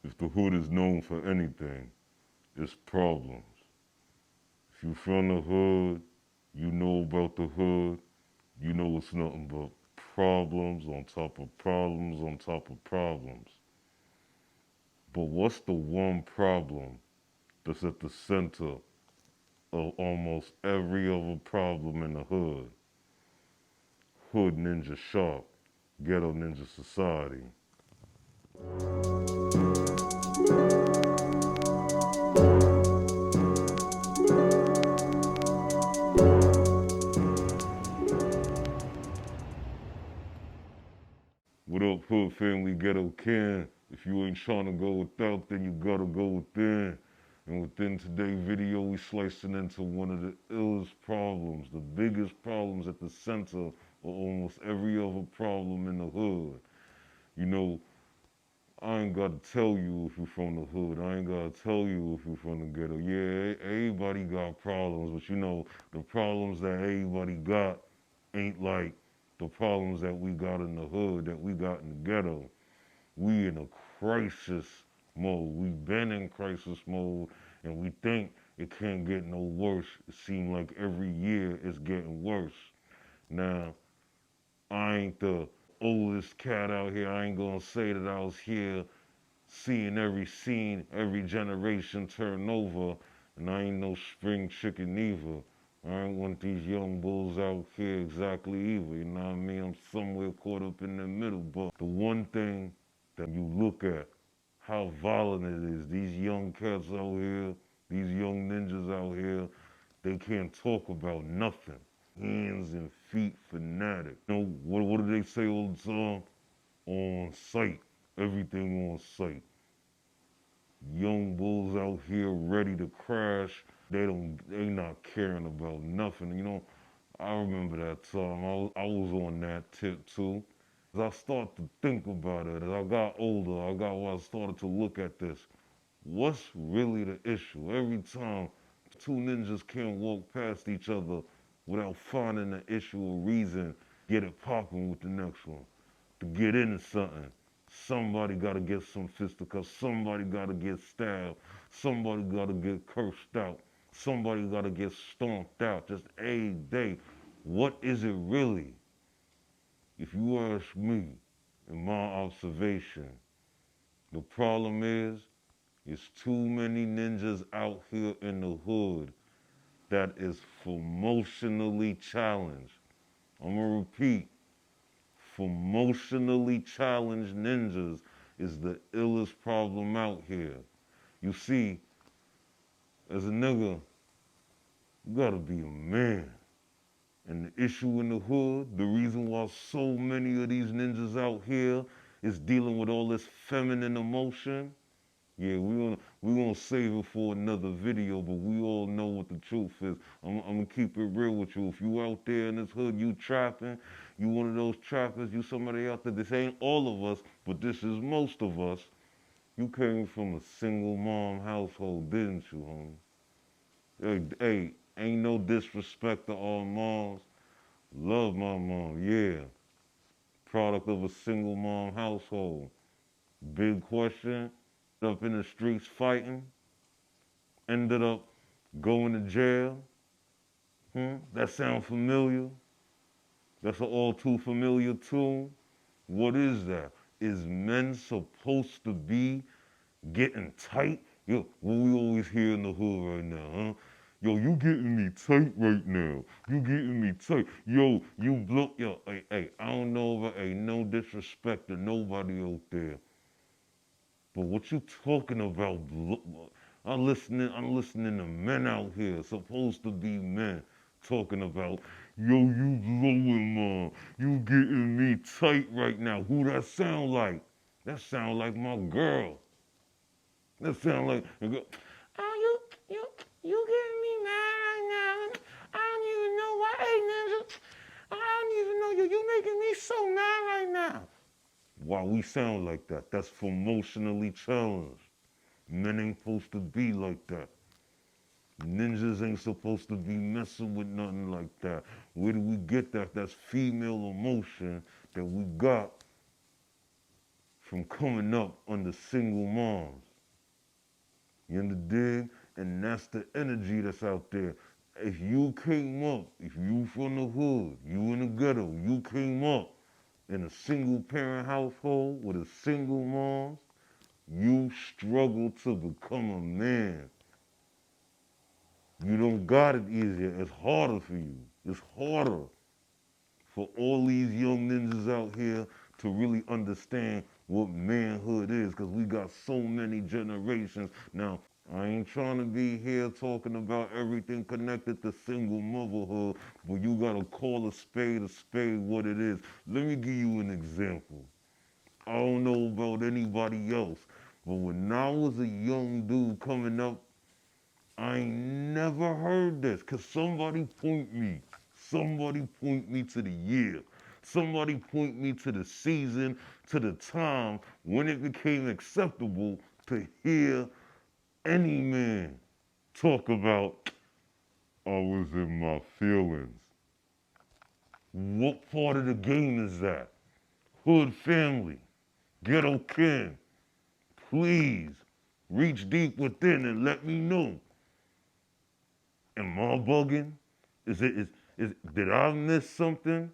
If the hood is known for anything, it's problems. If you from the hood, you know about the hood, you know it's nothing but problems on top of problems on top of problems. But what's the one problem that's at the center of almost every other problem in the hood? Hood Ninja Sharp, Ghetto Ninja Society. What up, Hood Family Ghetto Can? If you ain't trying to go without, then you gotta go within. And within today's video, we slicing into one of the illest problems, the biggest problems at the center of almost every other problem in the hood. You know, I ain't gotta tell you if you from the hood. I ain't gotta tell you if you from the ghetto. Yeah, everybody got problems, but you know, the problems that everybody got ain't like the problems that we got in the hood, that we got in the ghetto. We in a crisis mode. We been in crisis mode, and we think it can't get no worse. It seems like every year it's getting worse. Now, I ain't the oldest cat out here. I ain't gonna say that I was here seeing every scene, every generation turn over, and I ain't no spring chicken either. I ain't want these young bulls out here exactly either, you know what I mean? I'm somewhere caught up in the middle, but the one thing that you look at, how violent it is, these young cats out here, these young ninjas out here, they can't talk about nothing. Hands and feet fanatic. You know, what do they say all the time? On sight. Everything on sight. Young bulls out here ready to crash. They not caring about nothing. You know, I remember that time. I was on that tip too. As I started to think about it, as I got older, I started to look at this. What's really the issue? Every time two ninjas can't walk past each other without finding an issue or reason, get it popping with the next one. To get into something, somebody gotta get some fisticuffs, somebody gotta get stabbed, somebody gotta get cursed out, somebody gotta get stomped out, just a day. What is it really? If you ask me, in my observation, the problem is it's too many ninjas out here in the hood that is emotionally challenged. I'm gonna repeat, emotionally challenged ninjas is the illest problem out here. You see, as a nigga, you gotta be a man. And the issue in the hood, the reason why so many of these ninjas out here is dealing with all this feminine emotion, yeah, we gonna save it for another video, but we all know what the truth is. I'm gonna keep it real with you. If you out there in this hood, you trapping, you one of those trappers, you somebody out there, this ain't all of us, but this is most of us. You came from a single mom household, didn't you, homie? Hey, ain't no disrespect to all moms. Love my mom, yeah. Product of a single mom household. Big question, up in the streets fighting, ended up going to jail. That sound familiar? That's an all too familiar tune. What is that? Is men supposed to be getting tight? Yo, what we always hear in the hood right now, huh? Yo, you getting me tight right now. You getting me tight. Yo, you blow. Yo, hey, I don't know if ain't no disrespect to nobody out there. But what you talking about? I'm listening to men out here, supposed to be men, talking about, yo, you blowing mom, you getting me tight right now. Who that sound like? That sound like my girl. That sound like, oh, you getting me mad right now? I don't even know why, hey, ninja. I don't even know you. You making me so mad right now. Why we sound like that? That's for emotionally challenged. Men ain't supposed to be like that. Ninjas ain't supposed to be messing with nothing like that. Where do we get that? That's female emotion that we got from coming up under single moms. You understand? And that's the energy that's out there. If you came up, if you from the hood, you in the ghetto, you came up in a single parent household with a single mom, you struggle to become a man. You don't got it easier. It's harder for you. It's harder for all these young ninjas out here to really understand what manhood is, because we got so many generations. Now, I ain't trying to be here talking about everything connected to single motherhood, but you gotta call a spade what it is. Let me give you an example. I don't know about anybody else, but when I was a young dude coming up, I ain't never heard this. Cause somebody point me to the year. Somebody point me to the season, to the time when it became acceptable to hear any man talk about, I was in my feelings. What part of the game is that? Hood family, ghetto kin, please reach deep within and let me know. Am I bugging? Did I miss something?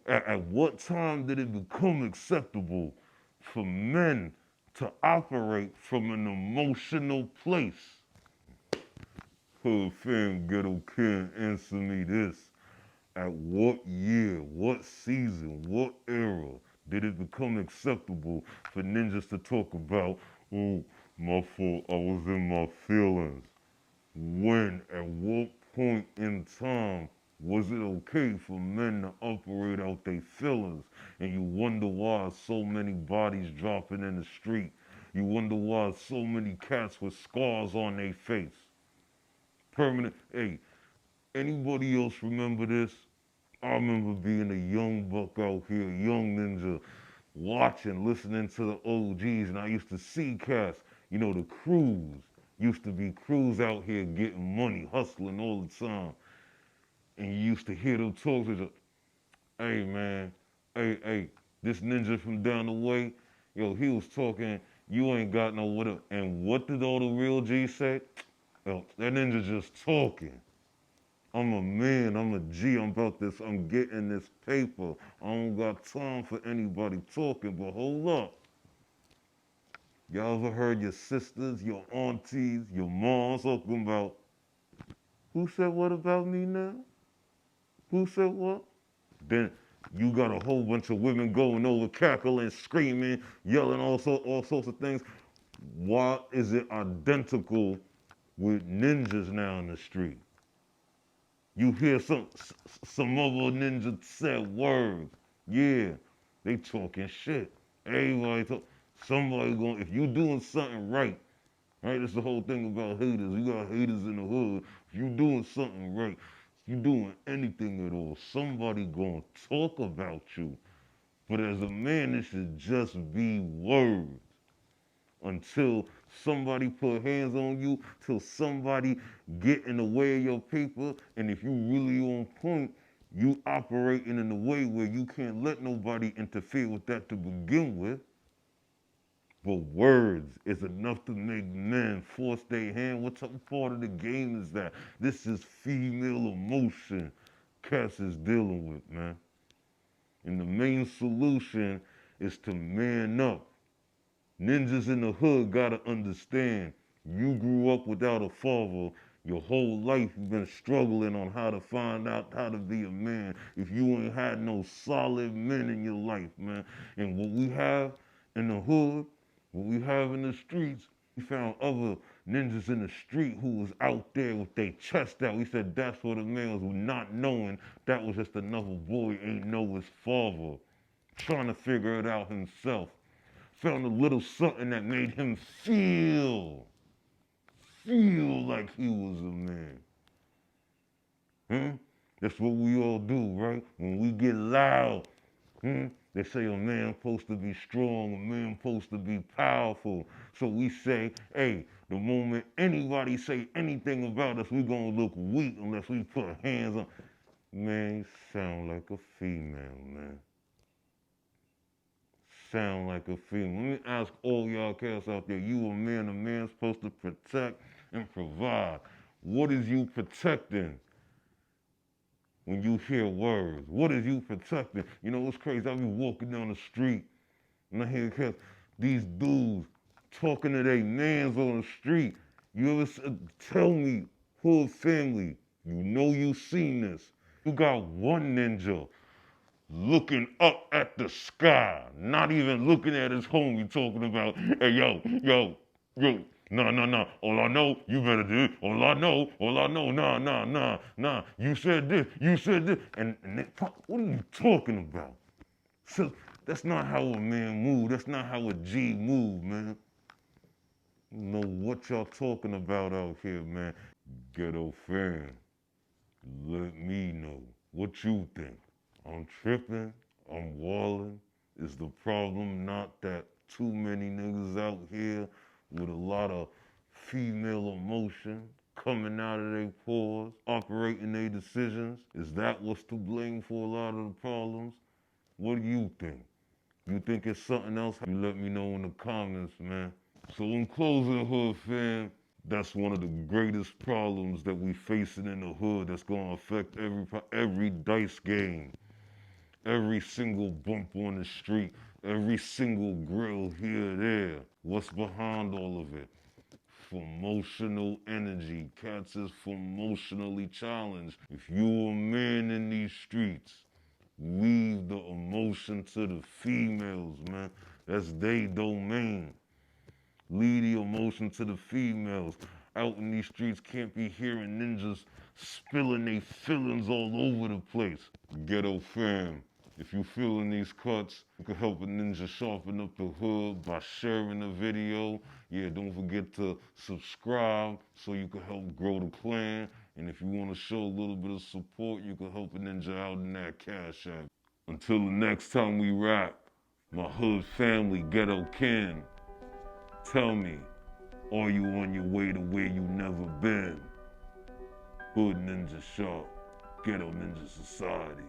At what time did it become acceptable for men to operate from an emotional place? Hood fam, ghetto kin, answer me this. At what year, what season, what era did it become acceptable for ninjas to talk about, oh, my fault, I was in my feelings? When, at what point in time was it okay for men to operate out their feelings? And you wonder why so many bodies dropping in the street. You wonder why so many cats with scars on their face. Permanent. Hey, anybody else remember this? I remember being a young buck out here, young ninja, watching, listening to the OGs, and I used to see cats, the crews. Used to be crews out here getting money, hustling all the time. And you used to hear them talk to the, hey man, hey, this ninja from down the way, yo, he was talking, you ain't got no what up. And what did all the real G's say? Yo, that ninja just talking. I'm a man, I'm a G, I'm about this, I'm getting this paper. I don't got time for anybody talking, but hold up. Y'all ever heard your sisters, your aunties, your moms talking about, who said what about me now? Who said what? Then you got a whole bunch of women going over, cackling, screaming, yelling, all sorts of things. Why is it identical with ninjas now in the street? You hear some other ninja said words. Yeah, they talking shit. Everybody talk. Somebody going. If you doing something right, right. That's the whole thing about haters. You got haters in the hood. If you doing something right, if you doing anything at all, somebody gonna talk about you. But as a man, it should just be words until somebody put hands on you, till somebody get in the way of your paper. And if you really on point, you operating in a way where you can't let nobody interfere with that to begin with. But words is enough to make men force their hand. What type of part of the game is that? This is female emotion Cass is dealing with, man. And the main solution is to man up. Ninjas in the hood gotta understand, you grew up without a father. Your whole life you've been struggling on how to find out how to be a man. If you ain't had no solid men in your life, man. And what we have in the hood, what we have in the streets, we found other ninjas in the street who was out there with their chest out. We said that's what a man was, not knowing that was just another boy ain't know his father. Trying to figure it out himself. Found a little something that made him feel like he was a man. Huh? That's what we all do, right? When we get loud, they say a man supposed to be strong, a man supposed to be powerful. So we say, hey, the moment anybody say anything about us, we gonna look weak unless we put hands on. Man, you sound like a female, man. sound like a female. Let me ask all y'all cats out there, you a man's supposed to protect and provide. What is you protecting when you hear words? What is you protecting? You know, it's crazy. I be walking down the street and I hear cats, these dudes talking to their mans on the street. You ever tell me, hood family, you know you seen this. You got one ninja looking up at the sky, not even looking at his homie, talking about, hey, yo, nah, all I know, you better do it, all I know, nah, you said this, and what are you talking about? So, that's not how a man move, that's not how a G move, man. You know what y'all talking about out here, man. Ghetto fan, let me know what you think. I'm tripping, I'm walling. Is the problem not that too many niggas out here with a lot of female emotion coming out of their pores, operating their decisions? Is that what's to blame for a lot of the problems? What do you think? You think it's something else? You let me know in the comments, man. So in closing, hood fam, that's one of the greatest problems that we facing in the hood that's gonna affect every dice game, every single bump on the street, every single grill here, there. What's behind all of it? Emotional energy. Cats is emotionally challenged. If you a man in these streets, leave the emotion to the females, man. That's they domain. Leave the emotion to the females. Out in these streets, can't be hearing ninjas spilling their feelings all over the place. Ghetto fam, if you feeling these cuts, you can help a ninja sharpen up the hood by sharing the video. Yeah, don't forget to subscribe so you can help grow the clan. And if you want to show a little bit of support, you can help a ninja out in that Cash App. Until the next time we rap, my hood family, Ghetto Ken, tell me, are you on your way to where you never been? Hood Ninja Sharp, Ghetto Ninja Society.